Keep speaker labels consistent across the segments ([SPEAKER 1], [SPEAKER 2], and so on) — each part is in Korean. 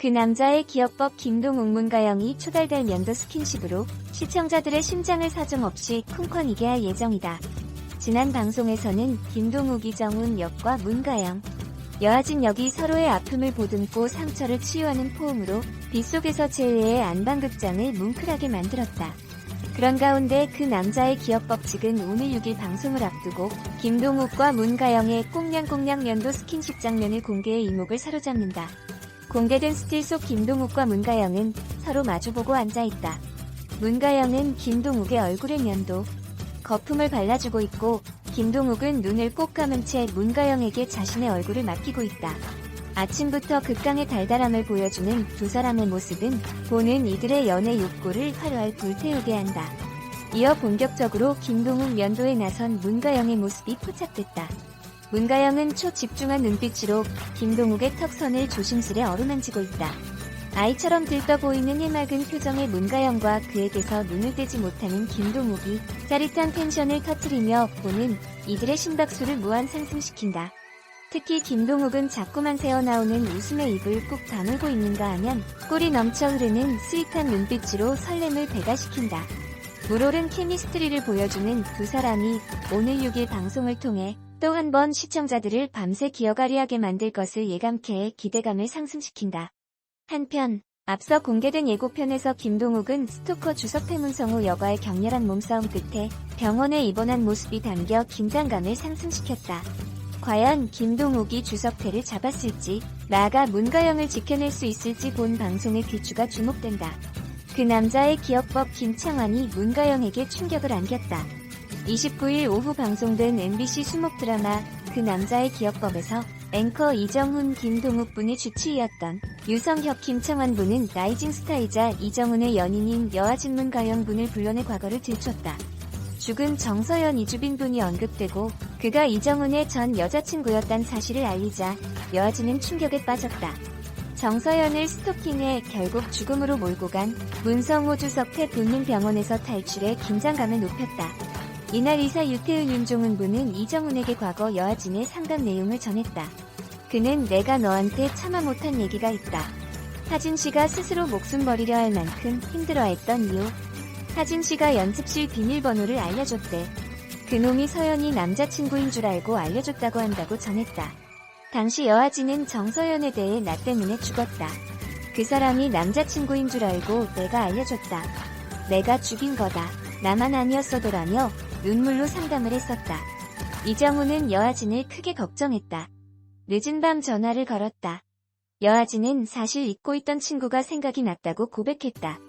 [SPEAKER 1] 그 남자의 기억법 김동욱 문가영이 초달달 면도 스킨십으로 시청자들의 심장을 사정없이 쿵쾅이게 할 예정이다. 지난 방송에서는 김동욱 이정훈 역과 문가영, 여하진 역이 서로의 아픔을 보듬고 상처를 치유하는 포옹으로 빗속에서 제외의 안방극장을 뭉클하게 만들었다. 그런 가운데 그 남자의 기억법칙은 오늘 6일 방송을 앞두고 김동욱과 문가영의 꽁냥꽁냥 면도 스킨십 장면을 공개해 이목을 사로잡는다. 공개된 스틸 속 김동욱과 문가영은 서로 마주보고 앉아있다. 문가영은 김동욱의 얼굴에 면도, 거품을 발라주고 있고 김동욱은 눈을 꼭 감은 채 문가영에게 자신의 얼굴을 맡기고 있다. 아침부터 극강의 달달함을 보여주는 두 사람의 모습은 보는 이들의 연애 욕구를 활활 불태우게 한다. 이어 본격적으로 김동욱 면도에 나선 문가영의 모습이 포착됐다. 문가영은 초집중한 눈빛으로 김동욱의 턱선을 조심스레 어루만지고 있다. 아이처럼 들떠 보이는 해맑은 표정의 문가영과 그에게서 눈을 떼지 못하는 김동욱이 짜릿한 텐션을 터뜨리며 보는 이들의 심박수를 무한 상승시킨다. 특히 김동욱은 자꾸만 새어나오는 웃음의 입을 꾹 다물고 있는가 하면 꿀이 넘쳐 흐르는 스윗한 눈빛으로 설렘을 배가시킨다. 물오른 케미스트리를 보여주는 두 사람이 오늘 6일 방송을 통해 또 한 번 시청자들을 밤새 기어가리하게 만들 것을 예감케 해 기대감을 상승시킨다. 한편 앞서 공개된 예고편에서 김동욱은 스토커 주석태 문성우 여과의 격렬한 몸싸움 끝에 병원에 입원한 모습이 담겨 긴장감을 상승시켰다. 과연 김동욱이 주석태를 잡았을지, 나아가 문가영을 지켜낼 수 있을지 본 방송의 귀추가 주목된다. 그 남자의 기억법 김창완이 문가영에게 충격을 안겼다. 29일 오후 방송된 MBC 수목 드라마 그 남자의 기억법에서 앵커 이정훈 김동욱 분의 주치의였던 유성혁 김창완 분은 라이징 스타이자 이정훈의 연인인 여하진 문가영 분을 불러내 과거를 들췄다. 죽은 정서연 이주빈 분이 언급되고 그가 이정훈의 전 여자친구였단 사실을 알리자 여하진은 충격에 빠졌다. 정서연을 스토킹해 결국 죽음으로 몰고 간 문성호 주석태 분은 병원에서 탈출해 긴장감을 높였다. 이날 의사 유태은 윤종훈 분은 이정훈에게 과거 여하진의 상담 내용을 전했다. 그는 내가 너한테 참아 못한 얘기가 있다. 하진 씨가 스스로 목숨 버리려 할 만큼 힘들어했던 이유. 하진 씨가 연습실 비밀번호를 알려줬대. 그놈이 서연이 남자친구인 줄 알고 알려줬다고 한다고 전했다. 당시 여하진은 정서연에 대해 나 때문에 죽었다. 그 사람이 남자친구인 줄 알고 내가 알려줬다. 내가 죽인 거다. 나만 아니었어도라며 눈물로 상담을 했었다. 이정훈은 여하진을 크게 걱정했다. 늦은 밤 전화를 걸었다. 여하진은 사실 잊고 있던 친구가 생각이 났다고 고백했다.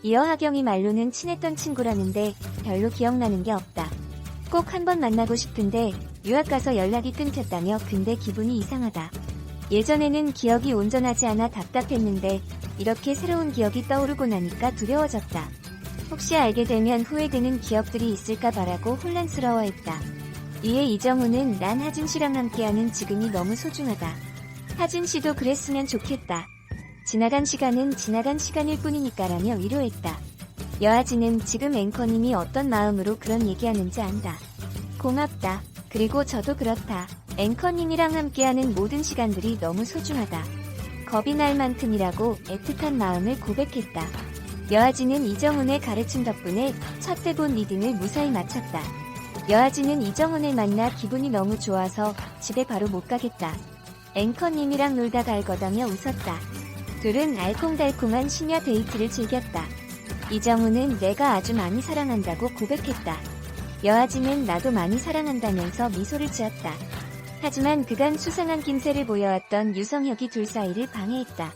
[SPEAKER 1] 이어 하경이 말로는 친했던 친구라는데 별로 기억나는 게 없다. 꼭 한번 만나고 싶은데 유학 가서 연락이 끊겼다며 근데 기분이 이상하다. 예전에는 기억이 온전하지 않아 답답했는데 이렇게 새로운 기억이 떠오르고 나니까 두려워졌다. 혹시 알게 되면 후회되는 기억들이 있을까 봐라고 혼란스러워했다. 이에 이정훈은 난 하진 씨랑 함께하는 지금이 너무 소중하다. 하진 씨도 그랬으면 좋겠다. 지나간 시간은 지나간 시간일 뿐이니까라며 위로했다. 여하진은 지금 앵커님이 어떤 마음으로 그런 얘기하는지 안다. 고맙다. 그리고 저도 그렇다. 앵커님이랑 함께하는 모든 시간들이 너무 소중하다. 겁이 날 만큼이라고 애틋한 마음을 고백했다. 여하진은 이정훈의 가르침 덕분에 첫 대본 리딩을 무사히 마쳤다. 여하진은 이정훈을 만나 기분이 너무 좋아서 집에 바로 못 가겠다. 앵커님이랑 놀다 갈 거다며 웃었다. 둘은 알콩달콩한 심야 데이트를 즐겼다. 이정훈은 내가 아주 많이 사랑한다고 고백했다. 여하진은 나도 많이 사랑한다면서 미소를 지었다. 하지만 그간 수상한 낌새를 보여왔던 유성혁이 둘 사이를 방해했다.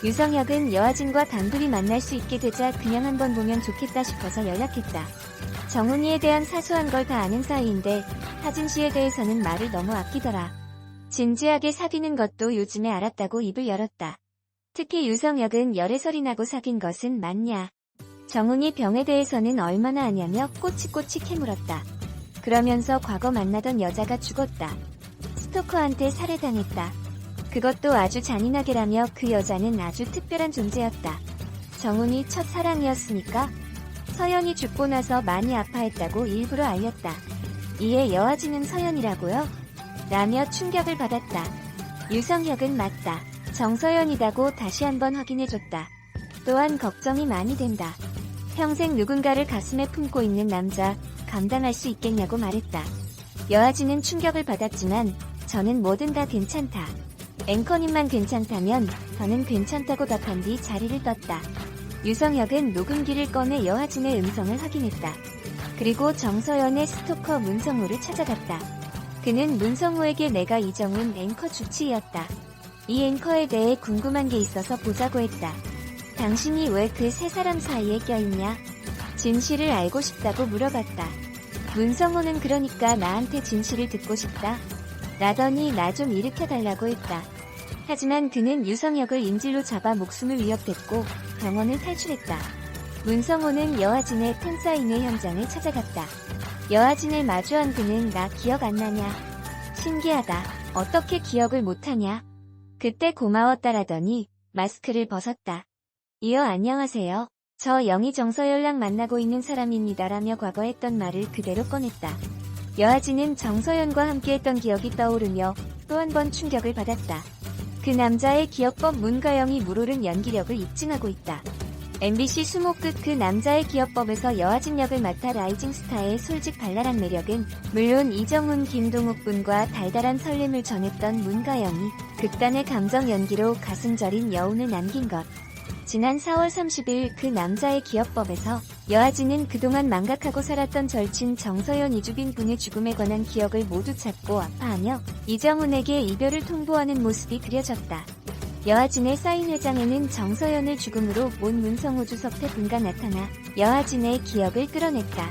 [SPEAKER 1] 유성혁은 여하진과 단둘이 만날 수 있게 되자 그냥 한번 보면 좋겠다 싶어서 연락했다. 정훈이에 대한 사소한 걸 다 아는 사이인데 하진 씨에 대해서는 말을 너무 아끼더라. 진지하게 사귀는 것도 요즘에 알았다고 입을 열었다. 특히 유성혁은 열애설이 나고 사귄 것은 맞냐. 정훈이 병에 대해서는 얼마나 아냐며 꼬치꼬치 캐물었다. 그러면서 과거 만나던 여자가 죽었다. 스토커한테 살해당했다. 그것도 아주 잔인하게라며 그 여자는 아주 특별한 존재였다. 정훈이 첫사랑이었으니까 서연이 죽고 나서 많이 아파했다고 일부러 알렸다. 이에 여하진은 서연이라고요? 라며 충격을 받았다. 유성혁은 맞다. 정서연이다고 다시 한번 확인해줬다. 또한 걱정이 많이 된다. 평생 누군가를 가슴에 품고 있는 남자 감당할 수 있겠냐고 말했다. 여아진은 충격을 받았지만 저는 뭐든 다 괜찮다. 앵커님만 괜찮다면 저는 괜찮다고 답한 뒤 자리를 떴다. 유성혁은 녹음기를 꺼내 여아진의 음성을 확인했다. 그리고 정서연의 스토커 문성우를 찾아갔다. 그는 문성우에게 내가 이정훈 앵커 주치의였다. 이 앵커에 대해 궁금한 게 있어서 보자고 했다. 당신이 왜 그 세 사람 사이에 껴있냐? 진실을 알고 싶다고 물어봤다. 문성호는 그러니까 나한테 진실을 듣고 싶다? 라더니 나 좀 일으켜달라고 했다. 하지만 그는 유성혁을 인질로 잡아 목숨을 위협했고 병원을 탈출했다. 문성호는 여아진의 팬사인회 현장을 찾아갔다. 여아진을 마주한 그는 나 기억 안 나냐? 신기하다. 어떻게 기억을 못하냐? 그때 고마웠다라더니 마스크를 벗었다. 이어 안녕하세요. 저 영희 정서연랑 만나고 있는 사람입니다라며 과거 했던 말을 그대로 꺼냈다. 여아진은 정서연과 함께했던 기억이 떠오르며 또 한 번 충격을 받았다. 그 남자의 기억법 문가영이 물오른 연기력을 입증하고 있다. MBC 수모 끝 그 남자의 기억법에서 여아진 역을 맡아 라이징 스타의 솔직 발랄한 매력은 물론 이정훈 김동욱 분과 달달한 설렘을 전했던 문가영이 극단의 감정 연기로 가슴 저린 여운을 남긴 것. 지난 4월 30일 그 남자의 기억법에서 여아진은 그동안 망각하고 살았던 절친 정서연 이주빈 분의 죽음에 관한 기억을 모두 찾고 아파하며 이정훈에게 이별을 통보하는 모습이 그려졌다. 여아진의 사인회장에는 정서연을 죽음으로 몬 문성호 주석태 분가 나타나 여아진의 기억을 끌어냈다.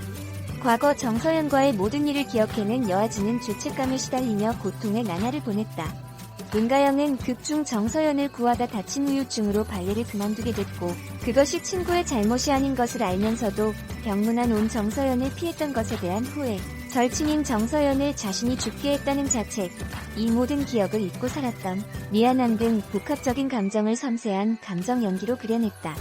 [SPEAKER 1] 과거 정서연과의 모든 일을 기억해낸 여아진은 죄책감에 시달리며 고통의 나날을 보냈다. 문가영은 극중 정서연을 구하다 다친 후유증으로 발레를 그만두게 됐고 그것이 친구의 잘못이 아닌 것을 알면서도 병문안 온 정서연을 피했던 것에 대한 후회, 절친인 정서연을 자신이 죽게 했다는 자책, 이 모든 기억을 잊고 살았던 미안함 등 복합적인 감정을 섬세한 감정 연기로 그려냈다.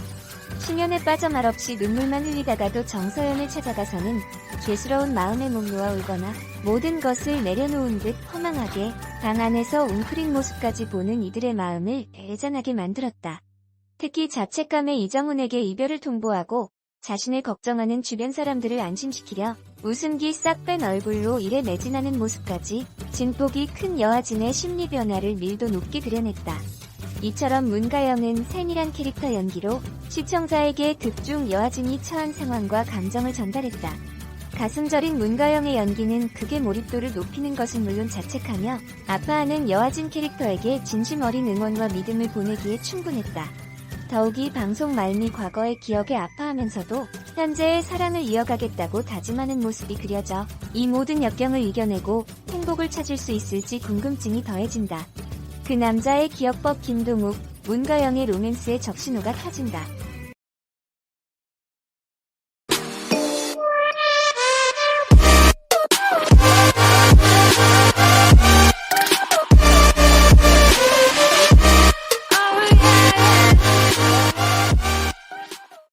[SPEAKER 1] 심연에 빠져 말없이 눈물만 흘리다가도 정서연을 찾아가서는 죄스러운 마음에 몸놓아 울거나 모든 것을 내려놓은 듯 허망하게 방 안에서 웅크린 모습까지 보는 이들의 마음을 애잔하게 만들었다. 특히 자책감에 이정훈에게 이별을 통보하고 자신을 걱정하는 주변 사람들을 안심시키려 웃음기 싹 뺀 얼굴로 일에 매진하는 모습까지 진폭이 큰 여아진의 심리 변화를 밀도 높게 그려냈다. 이처럼 문가영은 세밀한 캐릭터 연기로 시청자에게 극중 여아진이 처한 상황과 감정을 전달했다. 가슴 저린 문가영의 연기는 극의 몰입도를 높이는 것은 물론 자책하며 아파하는 여아진 캐릭터에게 진심 어린 응원과 믿음을 보내기에 충분했다. 더욱이 방송 말미 과거의 기억에 아파하면서도 현재의 사랑을 이어가겠다고 다짐하는 모습이 그려져 이 모든 역경을 이겨내고 행복을 찾을 수 있을지 궁금증이 더해진다. 그 남자의 기억법 김동욱, 문가영의 로맨스에 적신호가 켜진다.